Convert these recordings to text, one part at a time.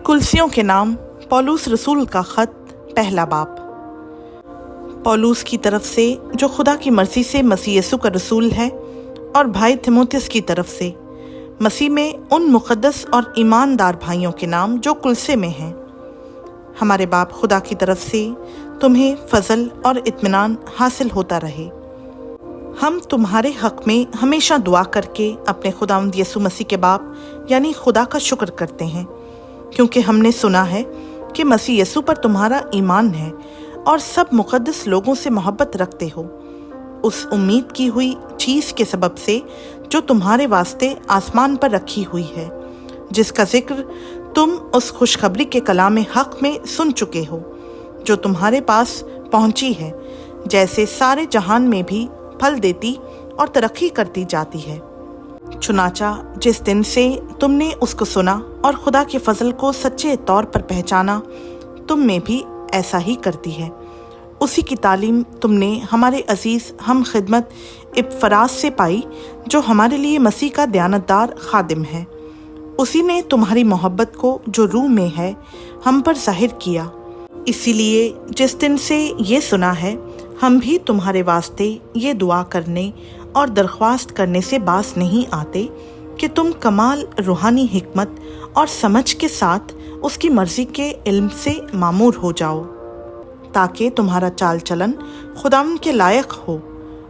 कुलसियों के नाम पौलुस रसूल का खत, पहला बाब। पौलुस की तरफ से, जो खुदा की मर्जी से मसीह यीशु का रसूल है, और भाई तीमुथियुस की तरफ से, मसीह में उन मुकद्दस और ईमानदार भाइयों के नाम जो कुलसे में हैं। हमारे बाप खुदा की तरफ से तुम्हें फजल और इत्मीनान हासिल होता रहे। हम तुम्हारे हक में हमेशा दुआ करके अपने खुदावंद यीशु मसीह के बाप यानी खुदा का शुक्र करते हैं, क्योंकि हमने सुना है कि मसीह यीशु पर तुम्हारा ईमान है और सब मुकद्दस लोगों से मोहब्बत रखते हो, उस उम्मीद की हुई चीज़ के सबब से जो तुम्हारे वास्ते आसमान पर रखी हुई है, जिसका जिक्र तुम उस खुशखबरी के कलाम हक में सुन चुके हो, जो तुम्हारे पास पहुंची है, जैसे सारे जहान में भी फल देती और तरक्की करती जाती है। चुनाचा जिस दिन से तुमने उसको सुना और खुदा के फजल को सच्चे तौर पर पहचाना, तुम में भी ऐसा ही करती है। उसी की तालीम तुमने हमारे अजीज़ हम खिदमत इब्फरास से पाई, जो हमारे लिए मसीह का दयानतदार खादिम है। उसी ने तुम्हारी मोहब्बत को जो रूह में है हम पर जाहिर किया। इसीलिए जिस दिन से ये सुना है, हम भी तुम्हारे वास्ते ये दुआ करने और दरख्वास्त करने से बास नहीं आते कि तुम कमाल रूहानी हिकमत और समझ के साथ उसकी मर्जी के इल्म से मामूर हो जाओ, ताकि तुम्हारा चाल चलन खुदावंद के लायक हो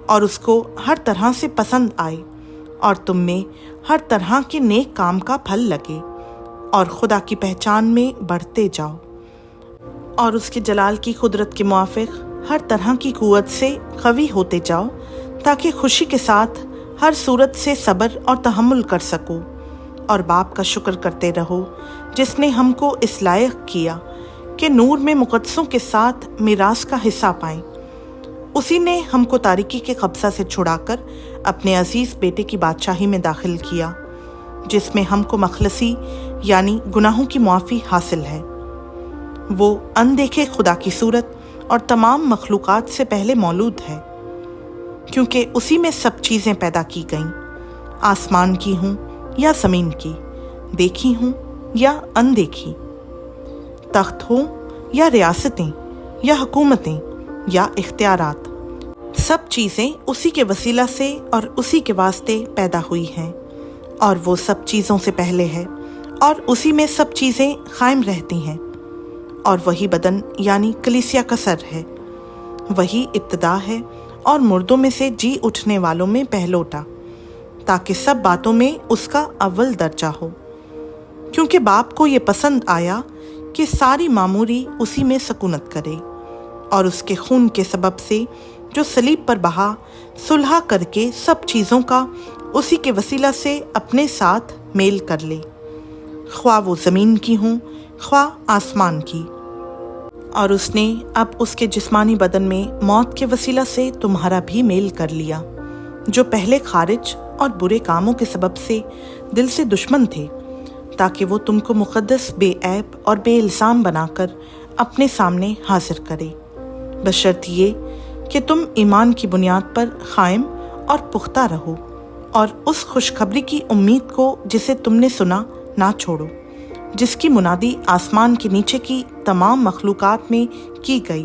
और उसको हर तरह से पसंद आए, और तुम में हर तरह के नेक काम का फल लगे और खुदा की पहचान में बढ़ते जाओ, और उसके जलाल की कुदरत के मुआफिक हर तरह की कुव्वत से कवी होते जाओ, ताकि खुशी के साथ हर सूरत से सब्र और तहम्मुल कर सको, और बाप का शुक्र करते रहो जिसने हमको इस लायक किया कि नूर में मुकद्दसों के साथ मीरास का हिस्सा पाएं। उसी ने हमको तारीकी के कब्जा से छुड़ाकर अपने अजीज बेटे की बादशाही में दाखिल किया, जिसमें हमको मखलसी यानी गुनाहों की मुआफ़ी हासिल है। वो अनदेखे खुदा की सूरत और तमाम मखलूक़ात से पहले मौजूद है, क्योंकि उसी में सब चीज़ें पैदा की गईं, आसमान की हों या ज़मीन की, देखी हों या अनदेखी, तख्त हों या रियासतें या हुकूमतें या इख्तियारात, सब चीज़ें उसी के वसीला से और उसी के वास्ते पैदा हुई हैं, और वो सब चीज़ों से पहले है और उसी में सब चीज़ें कायम रहती हैं। और वही बदन यानी कलीसिया का सर है, वही इब्तिदा है और मुर्दों में से जी उठने वालों में पहलोटा, ताकि सब बातों में उसका अव्वल दर्जा हो। क्योंकि बाप को ये पसंद आया कि सारी मामूरी उसी में सकूनत करे, और उसके खून के सबब से जो सलीब पर बहा, सुलह करके सब चीज़ों का उसी के वसीला से अपने साथ मेल कर ले, ख्वाह वो ज़मीन की हों ख्वाह आसमान की। और उसने अब उसके जिस्मानी बदन में मौत के वसीला से तुम्हारा भी मेल कर लिया, जो पहले खारिज और बुरे कामों के सबब से दिल से दुश्मन थे, ताकि वो तुमको मुकद्दस, बेऐब और बेइल्ज़ाम बनाकर अपने सामने हाजिर करे, बशर्त ये कि तुम ईमान की बुनियाद पर कायम और पुख्ता रहो, और उस खुशखबरी की उम्मीद को जिसे तुमने सुना ना छोड़ो, जिसकी मुनादी आसमान के नीचे की तमाम मखलूक़ात में की गई,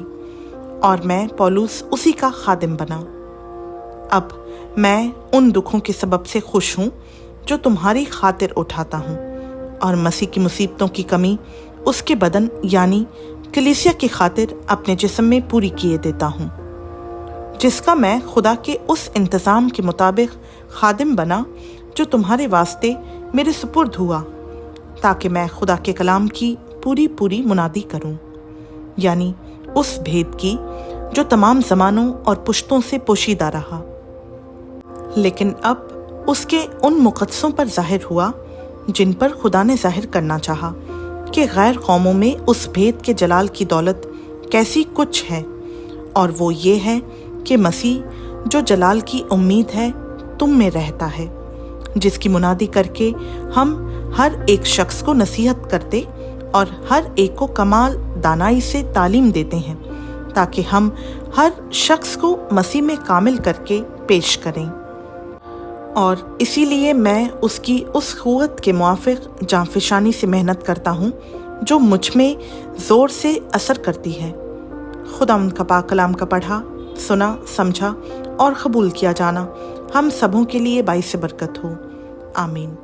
और मैं पौलुस उसी का खादिम बना। अब मैं उन दुखों के सबब से खुश हूँ जो तुम्हारी खातिर उठाता हूँ, और मसीह की मुसीबतों की कमी उसके बदन यानी कलीसिया की खातिर अपने जिस्म में पूरी किए देता हूँ, जिसका मैं खुदा के उस इंतज़ाम के मुताबिक खादिम बना जो तुम्हारे वास्ते मेरे सुपुर्द हुआ, ताकि मैं खुदा के कलाम की पूरी मुनादी करूं, यानी उस भेद की जो तमाम ज़मानों और पुश्तों से पोशीदा रहा, लेकिन अब उसके उन मुकद्दसों पर ज़ाहिर हुआ जिन पर खुदा ने ज़ाहिर करना चाहा कि गैर कौमों में उस भेद के जलाल की दौलत कैसी कुछ है। और वो ये है कि मसीह जो जलाल की उम्मीद है तुम में रहता है, जिसकी मुनादी करके हम हर एक शख्स को नसीहत करते और हर एक को कमाल दानाई से तालीम देते हैं, ताकि हम हर शख्स को मसीह में कामिल करके पेश करें। اور اسی لیے میں اس کی اس قوت کے موافق جانفشانی سے محنت کرتا ہوں جو مجھ میں زور سے اثر کرتی ہے۔ خداوند کا پاک کلام کا پڑھا، سنا، سمجھا اور قبول کیا جانا ہم سبوں کے لیے باعث برکت ہو۔ آمین۔